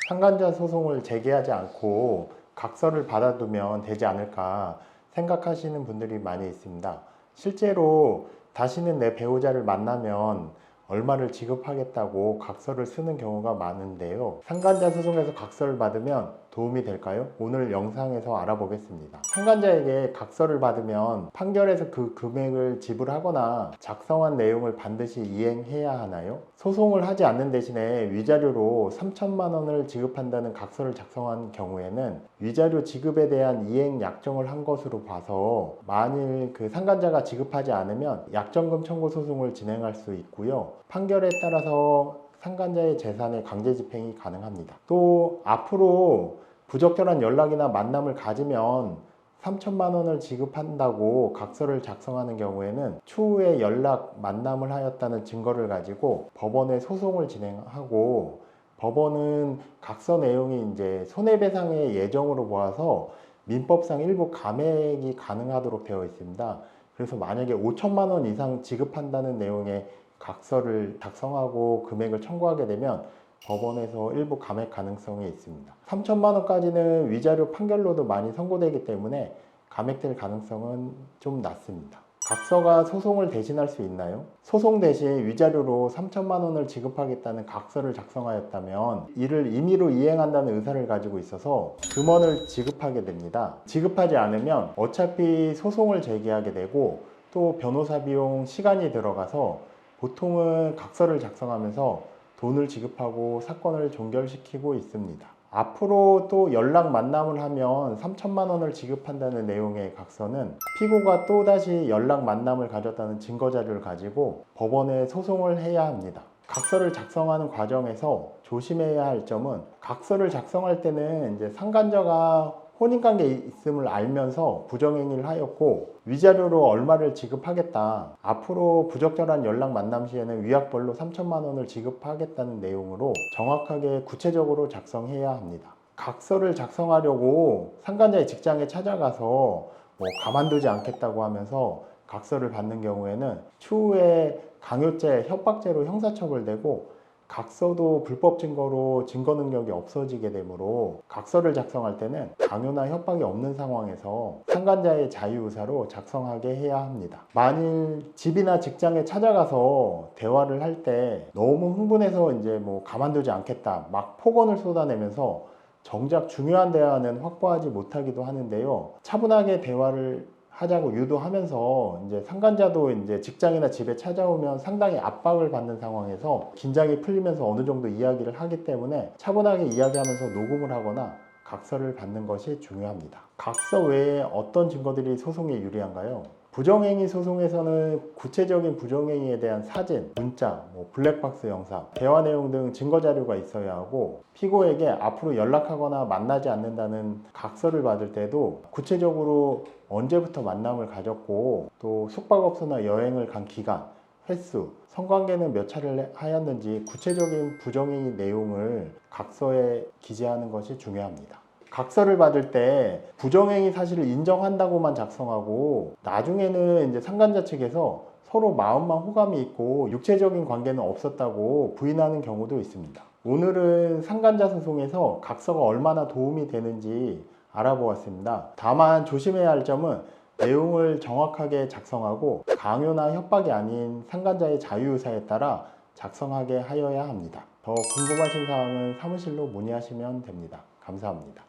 상간자 소송을 제기하지 않고 각서를 받아두면 되지 않을까 생각하시는 분들이 많이 있습니다. 실제로 다시는 내 배우자를 만나면 얼마를 지급하겠다고 각서를 쓰는 경우가 많은데요. 상간자 소송에서 각서를 받으면 도움이 될까요? 오늘 영상에서 알아보겠습니다. 상간자에게 각서를 받으면 판결에서 그 금액을 지불하거나 작성한 내용을 반드시 이행해야 하나요? 소송을 하지 않는 대신에 위자료로 3천만 원을 지급한다는 각서를 작성한 경우에는 위자료 지급에 대한 이행 약정을 한 것으로 봐서 만일 그 상간자가 지급하지 않으면 약정금 청구 소송을 진행할 수 있고요. 판결에 따라서 상간자의 재산의 강제 집행이 가능합니다. 또 앞으로 부적절한 연락이나 만남을 가지면 3천만 원을 지급한다고 각서를 작성하는 경우에는 추후에 연락, 만남을 하였다는 증거를 가지고 법원에 소송을 진행하고, 법원은 각서 내용이 이제 손해배상의 예정으로 보아서 민법상 일부 감액이 가능하도록 되어 있습니다. 그래서 만약에 5천만 원 이상 지급한다는 내용의 각서를 작성하고 금액을 청구하게 되면 법원에서 일부 감액 가능성이 있습니다. 3천만 원까지는 위자료 판결로도 많이 선고되기 때문에 감액될 가능성은 좀 낮습니다. 각서가 소송을 대신할 수 있나요? 소송 대신 위자료로 3천만 원을 지급하겠다는 각서를 작성하였다면 이를 임의로 이행한다는 의사를 가지고 있어서 금원을 지급하게 됩니다. 지급하지 않으면 어차피 소송을 제기하게 되고 또 변호사 비용 시간이 들어가서 보통은 각서를 작성하면서 돈을 지급하고 사건을 종결시키고 있습니다. 앞으로 또 연락 만남을 하면 3천만 원을 지급한다는 내용의 각서는 피고가 또다시 연락 만남을 가졌다는 증거 자료를 가지고 법원에 소송을 해야 합니다. 각서를 작성하는 과정에서 조심해야 할 점은, 각서를 작성할 때는 이제 상간자가 혼인관계에 있음을 알면서 부정행위를 하였고 위자료로 얼마를 지급하겠다, 앞으로 부적절한 연락 만남 시에는 위약벌로 3천만 원을 지급하겠다는 내용으로 정확하게 구체적으로 작성해야 합니다. 각서를 작성하려고 상간자의 직장에 찾아가서 가만두지 않겠다고 하면서 각서를 받는 경우에는 추후에 강요죄, 협박죄로 형사처벌되고 각서도 불법 증거로 증거 능력이 없어지게 되므로 각서를 작성할 때는 강요나 협박이 없는 상황에서 상간자의 자유의사로 작성하게 해야 합니다. 만일 집이나 직장에 찾아가서 대화를 할 때 너무 흥분해서 이제 가만두지 않겠다 막 폭언을 쏟아내면서 정작 중요한 대화는 확보하지 못하기도 하는데요. 차분하게 대화를 하자고 유도하면서 이제 상간자도 이제 직장이나 집에 찾아오면 상당히 압박을 받는 상황에서 긴장이 풀리면서 어느 정도 이야기를 하기 때문에 차분하게 이야기하면서 녹음을 하거나 각서를 받는 것이 중요합니다. 각서 외에 어떤 증거들이 소송에 유리한가요? 부정행위 소송에서는 구체적인 부정행위에 대한 사진, 문자, 블랙박스 영상, 대화 내용 등 증거 자료가 있어야 하고, 피고에게 앞으로 연락하거나 만나지 않는다는 각서를 받을 때도 구체적으로 언제부터 만남을 가졌고 또 숙박업소나 여행을 간 기간, 횟수, 성관계는 몇 차례를 하였는지 구체적인 부정행위 내용을 각서에 기재하는 것이 중요합니다. 각서를 받을 때 부정행위 사실을 인정한다고만 작성하고 나중에는 이제 상간자 측에서 서로 마음만 호감이 있고 육체적인 관계는 없었다고 부인하는 경우도 있습니다. 오늘은 상간자 소송에서 각서가 얼마나 도움이 되는지 알아보았습니다. 다만 조심해야 할 점은 내용을 정확하게 작성하고 강요나 협박이 아닌 상간자의 자유의사에 따라 작성하게 하여야 합니다. 더 궁금하신 사항은 사무실로 문의하시면 됩니다. 감사합니다.